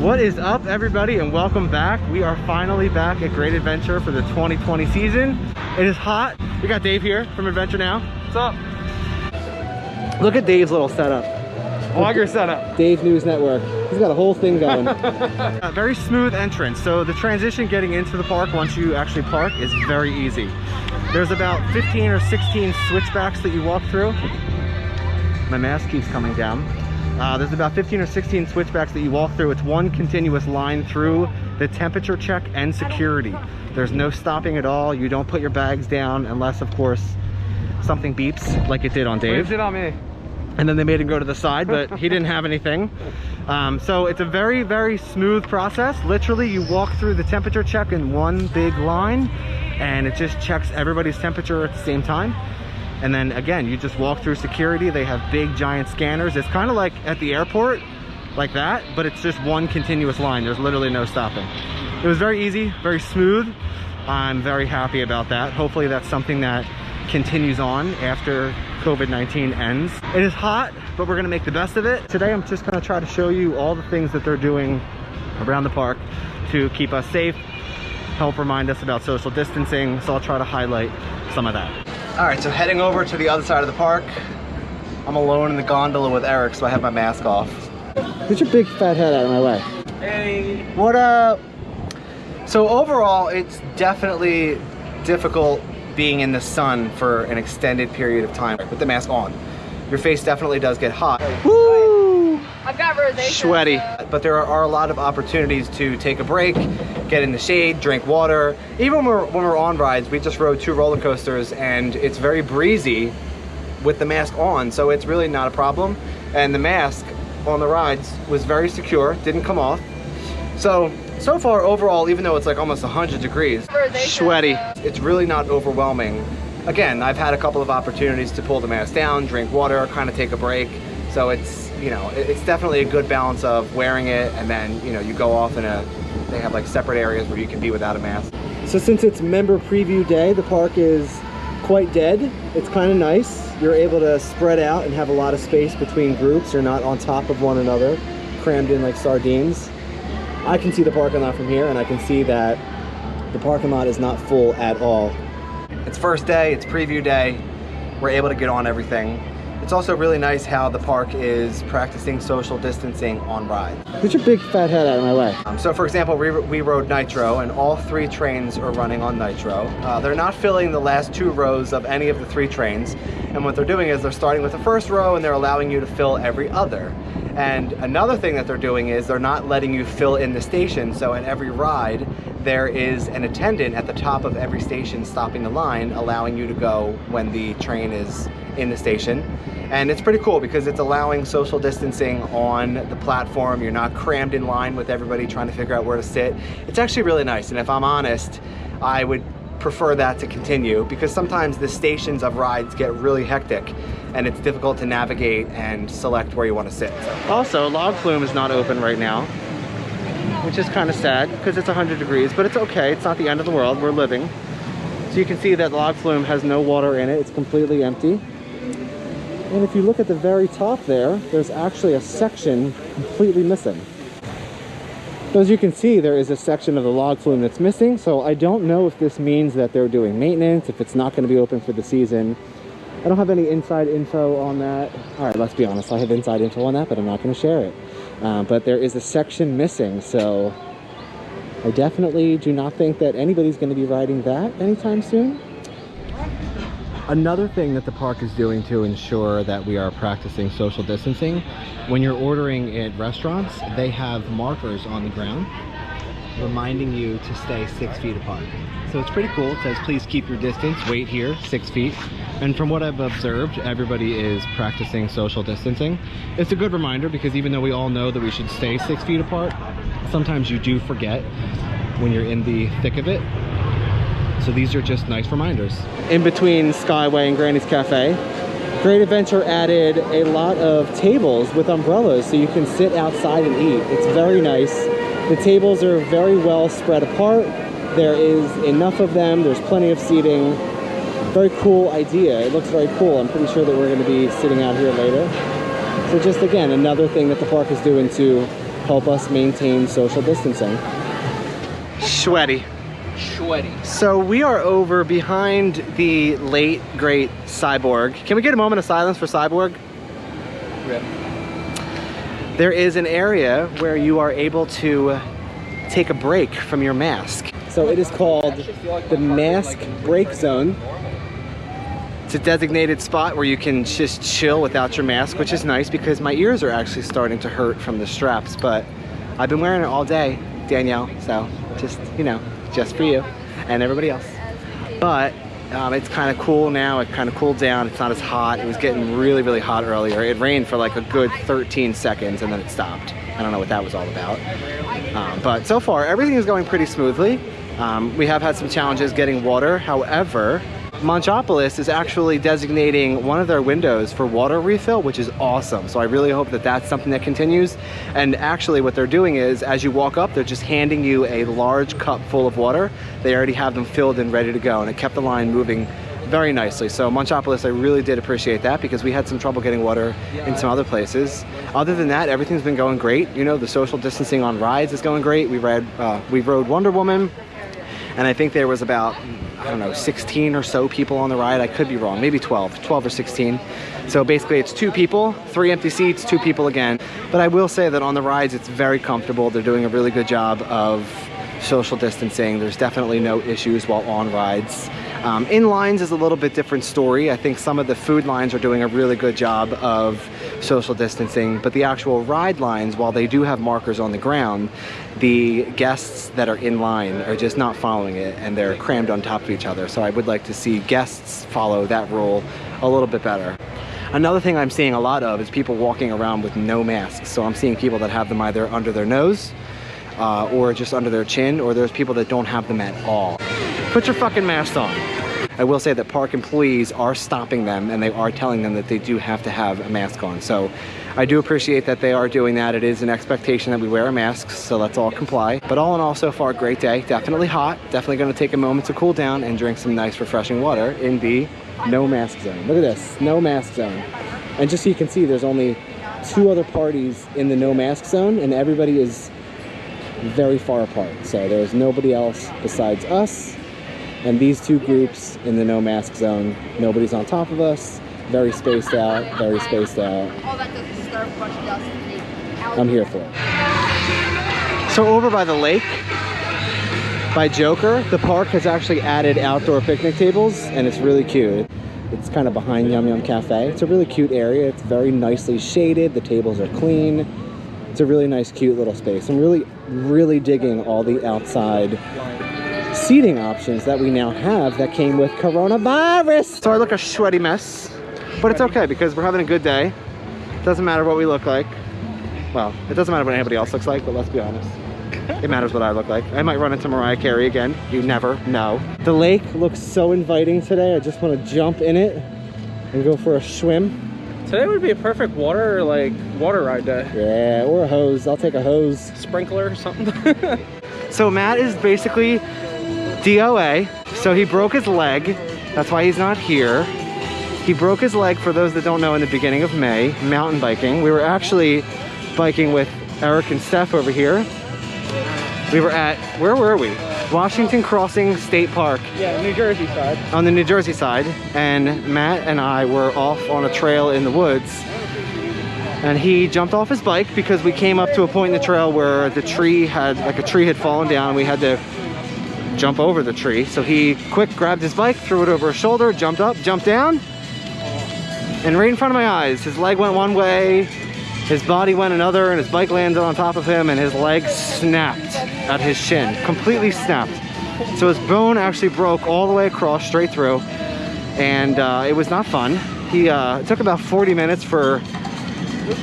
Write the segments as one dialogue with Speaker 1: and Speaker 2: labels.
Speaker 1: What is up, everybody, and welcome back. We are finally back at Great Adventure for the 2020 season. It is hot. We got Dave here from Adventure Now.
Speaker 2: What's up?
Speaker 1: Look at Dave's little setup.
Speaker 2: Vlogger setup.
Speaker 1: Dave News Network. He's got a whole thing going. A very smooth entrance. So the transition getting into the park once you actually park is very easy. There's about 15 or 16 switchbacks that you walk through. My mask keeps coming down. There's about 15 or 16 switchbacks that you walk through. It's one continuous line through the temperature check and security. There's no stopping at all. You don't put your bags down unless, of course, something beeps like it did on Dave.
Speaker 2: It did on me.
Speaker 1: And then they made him go to the side, but he didn't have anything. So it's a very, very smooth process. Literally, you walk through the temperature check in one big line, and it just checks everybody's temperature at the same time. And then again, you just walk through security. They have big giant scanners. It's kind of like at the airport, like that, but it's just one continuous line. There's literally no stopping. It was very easy, very smooth. I'm very happy about that. Hopefully that's something that continues on after COVID-19 ends. It is hot, but we're gonna make the best of it. Today I'm just gonna try to show you all the things that they're doing around the park to keep us safe, help remind us about social distancing. So I'll try to highlight some of that. All right, so heading over to the other side of the park. I'm alone in the gondola with Eric, so I have my mask off. Get your big fat head out of my way.
Speaker 2: Hey.
Speaker 1: What up? So overall, it's definitely difficult being in the sun for an extended period of time with the mask on. Your face definitely does get hot. Woo!
Speaker 3: I've got rosacea.
Speaker 1: Sweaty. But there are a lot of opportunities to take a break, get in the shade, drink water. Even when we're on rides, we just rode 2 roller coasters and it's very breezy with the mask on, so it's really not a problem. And the mask on the rides was very secure, didn't come off. So far overall, even though it's like almost 100 degrees, sweaty, it's really not overwhelming. Again, I've had a couple of opportunities to pull the mask down, drink water, kind of take a break. So it's, you know, it's definitely a good balance of wearing it and then, you know, you go off in they have like separate areas where you can be without a mask. So since it's member preview day, the park is quite dead. It's kind of nice. You're able to spread out and have a lot of space between groups. You're not on top of one another, crammed in like sardines. I can see the parking lot from here and I can see that the parking lot is not full at all. It's first day, it's preview day. We're able to get on everything. It's also really nice how the park is practicing social distancing on rides. Get your big fat head out of my way. So for example, we rode Nitro and all 3 trains are running on Nitro. They're not filling the last 2 rows of any of the 3 trains. And what they're doing is they're starting with the first row and they're allowing you to fill every other. And another thing that they're doing is they're not letting you fill in the station. So in every ride, there is an attendant at the top of every station stopping the line, allowing you to go when the train is in the station. And it's pretty cool because it's allowing social distancing on the platform. You're not crammed in line with everybody trying to figure out where to sit. It's actually really nice. And if I'm honest, I would prefer that to continue because sometimes the stations of rides get really hectic and it's difficult to navigate and select where you want to sit. Also, Log Flume is not open right now, which is kind of sad because it's 100 degrees, but it's okay. It's not the end of the world. We're living. So you can see that Log Flume has no water in it. It's completely empty. And if you look at the very top there, there's actually a section completely missing. So as you can see, there is a section of the Log Flume that's missing. So I don't know if this means that they're doing maintenance, if it's not going to be open for the season. I don't have any inside info on that. All right, let's be honest. I have inside info on that, but I'm not going to share it. But there is a section missing. So I definitely do not think that anybody's going to be riding that anytime soon. Another thing that the park is doing to ensure that we are practicing social distancing, when you're ordering at restaurants, they have markers on the ground reminding you to stay 6 feet apart. So it's pretty cool. It says, please keep your distance, wait here, 6 feet. And from what I've observed, everybody is practicing social distancing. It's a good reminder because even though we all know that we should stay 6 feet apart, sometimes you do forget when you're in the thick of it. So these are just nice reminders. In between Skyway and Granny's Cafe, Great Adventure added a lot of tables with umbrellas so you can sit outside and eat. It's very nice. The tables are very well spread apart. There is enough of them. There's plenty of seating. Very cool idea. It looks very cool. I'm pretty sure that we're going to be sitting out here later. So just again, another thing that the park is doing to help us maintain social distancing. Sweaty.
Speaker 2: Sweaty.
Speaker 1: So we are over behind the late, great Cyborg. Can we get a moment of silence for Cyborg?
Speaker 2: Rip.
Speaker 1: There is an area where you are able to take a break from your mask. So it is called the Mask Break Zone. It's a designated spot where you can just chill without your mask, which is nice because my ears are actually starting to hurt from the straps, but I've been wearing it all day, Danielle, so just, you know, just for you and everybody else. But it's kind of cool now. It kind of cooled down. It's not as hot. It was getting really, really hot earlier. It rained for like a good 13 seconds and then it stopped. I don't know what that was all about. But so far, everything is going pretty smoothly. We have had some challenges getting water. However, Monchopolis is actually designating one of their windows for water refill, which is awesome. So I really hope that that's something that continues. And actually what they're doing is, as you walk up, they're just handing you a large cup full of water. They already have them filled and ready to go, and it kept the line moving very nicely. So Monchopolis, I really did appreciate that because we had some trouble getting water in some other places. Other than that, everything's been going great. You know, the social distancing on rides is going great. We rode Wonder Woman, and I think there was about, I don't know, 16 or so people on the ride. I could be wrong, maybe 12 or 16. So basically it's 2 people, 3 empty seats, 2 people again. But I will say that on the rides, it's very comfortable. They're doing a really good job of social distancing. There's definitely no issues while on rides. In lines is a little bit different story. I think some of the food lines are doing a really good job of social distancing, but the actual ride lines, while they do have markers on the ground, the guests that are in line are just not following it, and they're crammed on top of each other. So I would like to see guests follow that rule a little bit better. Another thing I'm seeing a lot of is people walking around with no masks. So I'm seeing people that have them either under their nose or just under their chin, or there's people that don't have them at all. Put your fucking mask on. I will say that park employees are stopping them, and they are telling them that they do have to have a mask on. So I do appreciate that they are doing that. It is an expectation that we wear masks, so let's all comply. But all in all, so far, great day. Definitely hot. Definitely going to take a moment to cool down and drink some nice, refreshing water in the no mask zone. Look at this, no mask zone. And just so you can see, there's only 2 other parties in the no mask zone, and everybody is very far apart. So there's nobody else besides us and these 2 groups in the no mask zone. Nobody's on top of us. Very spaced out, very spaced out. I'm here for it. So over by the lake, by Joker, the park has actually added outdoor picnic tables, and it's really cute. It's kind of behind Yum Yum Cafe. It's a really cute area. It's very nicely shaded. The tables are clean. It's a really nice, cute little space. I'm really, really digging all the outside seating options that we now have that came with coronavirus. So I look a sweaty mess, but it's okay because we're having a good day. Doesn't matter what we look like. Well, it doesn't matter what anybody else looks like, but let's be honest. It matters what I look like. I might run into Mariah Carey again. You never know. The lake looks so inviting today. I just want to jump in it and go for a swim.
Speaker 2: Today would be a perfect water ride day.
Speaker 1: Yeah, or a hose. I'll take a hose.
Speaker 2: Sprinkler or something.
Speaker 1: So Matt is basically DOA. So he broke his leg. That's why he's not here. He broke his leg, for those that don't know, in the beginning of May, mountain biking. We were actually biking with Eric and Steph over here. We were at, where were we? Washington Crossing State Park.
Speaker 2: Yeah, New Jersey side.
Speaker 1: On the New Jersey side. And Matt and I were off on a trail in the woods. And he jumped off his bike because we came up to a point in the trail where the tree had, like a tree had fallen down, and we had to jump over the tree. So he quick grabbed his bike, threw it over his shoulder, jumped up, jumped down. And right in front of my eyes, his leg went one way, his body went another, and his bike landed on top of him, and his leg snapped at his shin, completely snapped. So his bone actually broke all the way across, straight through, and it was not fun. It took about 40 minutes for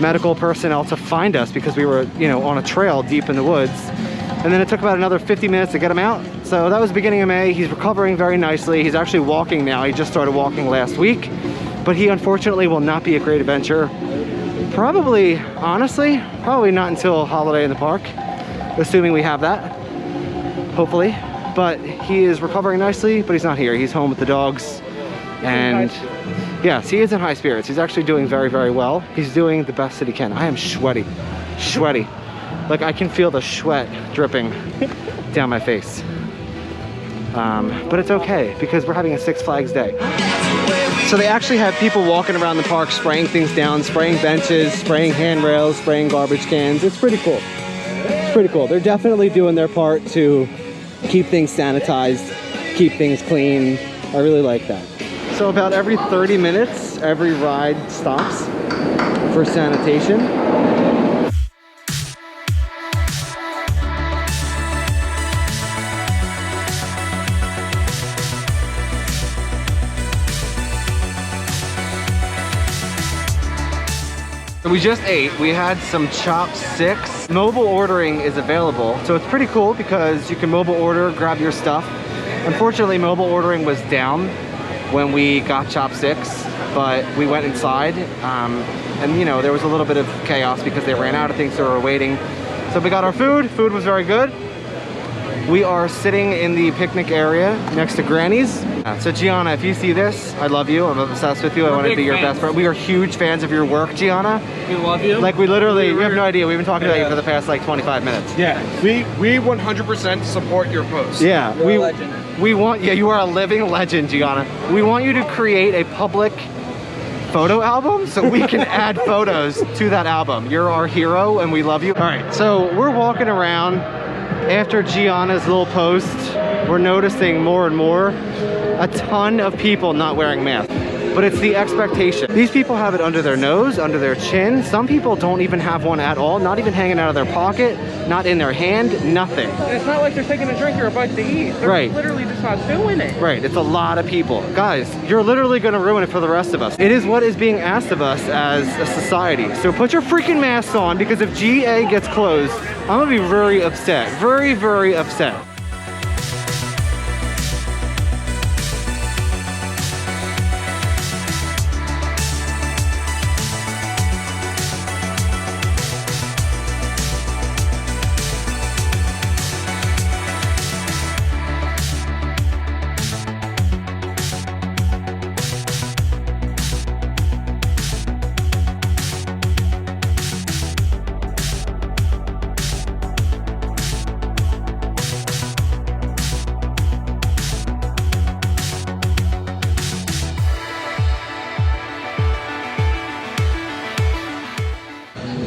Speaker 1: medical personnel to find us because we were, you know, on a trail deep in the woods. And then it took about another 50 minutes to get him out. So that was the beginning of May. He's recovering very nicely. He's actually walking now. He just started walking last week, but he unfortunately will not be a Great Adventure. Probably, honestly, probably not until Holiday in the Park, assuming we have that, hopefully. But he is recovering nicely, but he's not here. He's home with the dogs. And yes, he is in high spirits. He's actually doing very, very well. He's doing the best that he can. I am sweaty, sweaty. Like I can feel the sweat dripping down my face. But it's okay because we're having a Six Flags day. So they actually have people walking around the park spraying things down, spraying benches, spraying handrails, spraying garbage cans. It's pretty cool. It's pretty cool. They're definitely doing their part to keep things sanitized, keep things clean. I really like that. So about every 30 minutes, every ride stops for sanitation. We just ate. We had some chopsticks. Mobile ordering is available, so it's pretty cool because you can mobile order, grab your stuff. Unfortunately, mobile ordering was down when we got chopsticks, but we went inside, and you know, there was a little bit of chaos because they ran out of things, so we were waiting. So we got our food. Food was very good. We are sitting in the picnic area next to Granny's. So Gianna, if you see this, I love you. I'm obsessed with you. I want to be your best friend. We are huge fans of your work, Gianna. We love you. Like we literally, we have no idea. We've been talking about you for the past like 25 minutes.
Speaker 3: Yeah, we 100% support your post.
Speaker 1: Yeah, we want, yeah, you are a living legend, Gianna. We want you to create a public photo album so we can add photos to that album. You're our hero and we love you. All right, so we're walking around. After Gianna's little post, we're noticing more and more a ton of people not wearing masks. But it's the expectation. These people have it under their nose, under their chin. Some people don't even have one at all, not even hanging out of their pocket, not in their hand, nothing.
Speaker 2: And it's not like they're taking a drink or a bite to eat. They're literally just not doing it.
Speaker 1: Right, it's a lot of people. Guys, you're literally gonna ruin it for the rest of us. It is what is being asked of us as a society. So put your freaking masks on, because if GA gets closed, I'm gonna be very upset. Very, very upset.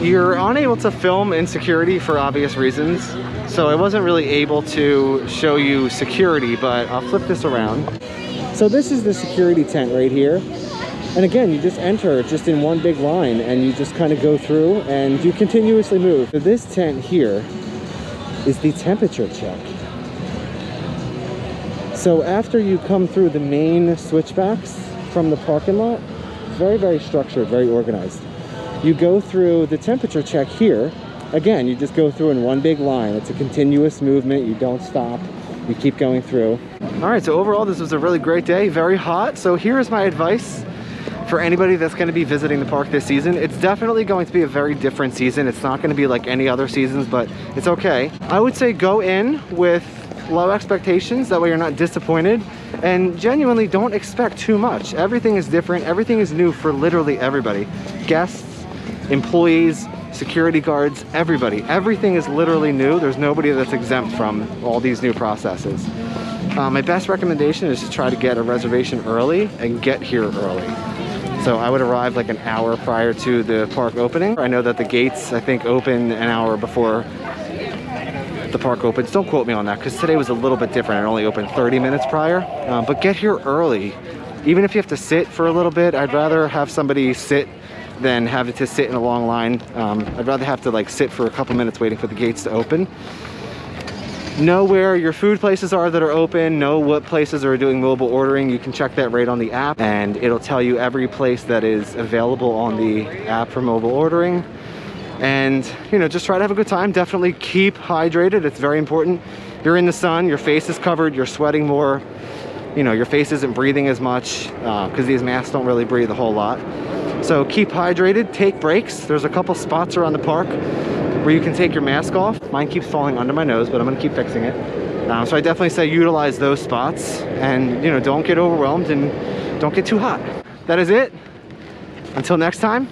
Speaker 1: You're unable to film in security for obvious reasons, so I wasn't really able to show you security, but I'll flip this around. So this is the security tent right here. And again, you just enter just in one big line and you just kind of go through and you continuously move. So this tent here is the temperature check. So after you come through the main switchbacks from the parking lot, it's very, very structured, very organized. You go through the temperature check here. Again, you just go through in one big line. It's a continuous movement. You don't stop. You keep going through. All right, so overall, this was a really great day. Very hot. So here is my advice for anybody that's going to be visiting the park this season. It's definitely going to be a very different season. It's not going to be like any other seasons, but it's okay. I would say go in with low expectations. That way you're not disappointed. And genuinely don't expect too much. Everything is different. Everything is new for literally everybody. Guests, employees, security guards, everybody. Everything is literally new. There's nobody that's exempt from all these new processes. My best recommendation is to try to get a reservation early and get here early. So I would arrive like an hour prior to the park opening. I know that the gates, I think, open an hour before the park opens. Don't quote me on that, because today was a little bit different. It only opened 30 minutes prior. But get here early. Even if you have to sit for a little bit, I'd rather have somebody sit than have it to sit in a long line. I'd rather have to like sit for a couple minutes waiting for the gates to open. Know where your food places are that are open, know what places are doing mobile ordering. You can check that right on the app, and it'll tell you every place that is available on the app for mobile ordering. And you know, just try to have a good time. Definitely keep hydrated. It's very important. You're in the sun, your face is covered, you're sweating more. You know, your face isn't breathing as much because these masks don't really breathe a whole lot. So keep hydrated, take breaks. There's a couple spots around the park where you can take your mask off. Mine keeps falling under my nose, but I'm gonna keep fixing it. So I definitely say utilize those spots, and you know, don't get overwhelmed and don't get too hot. That is it. Until next time.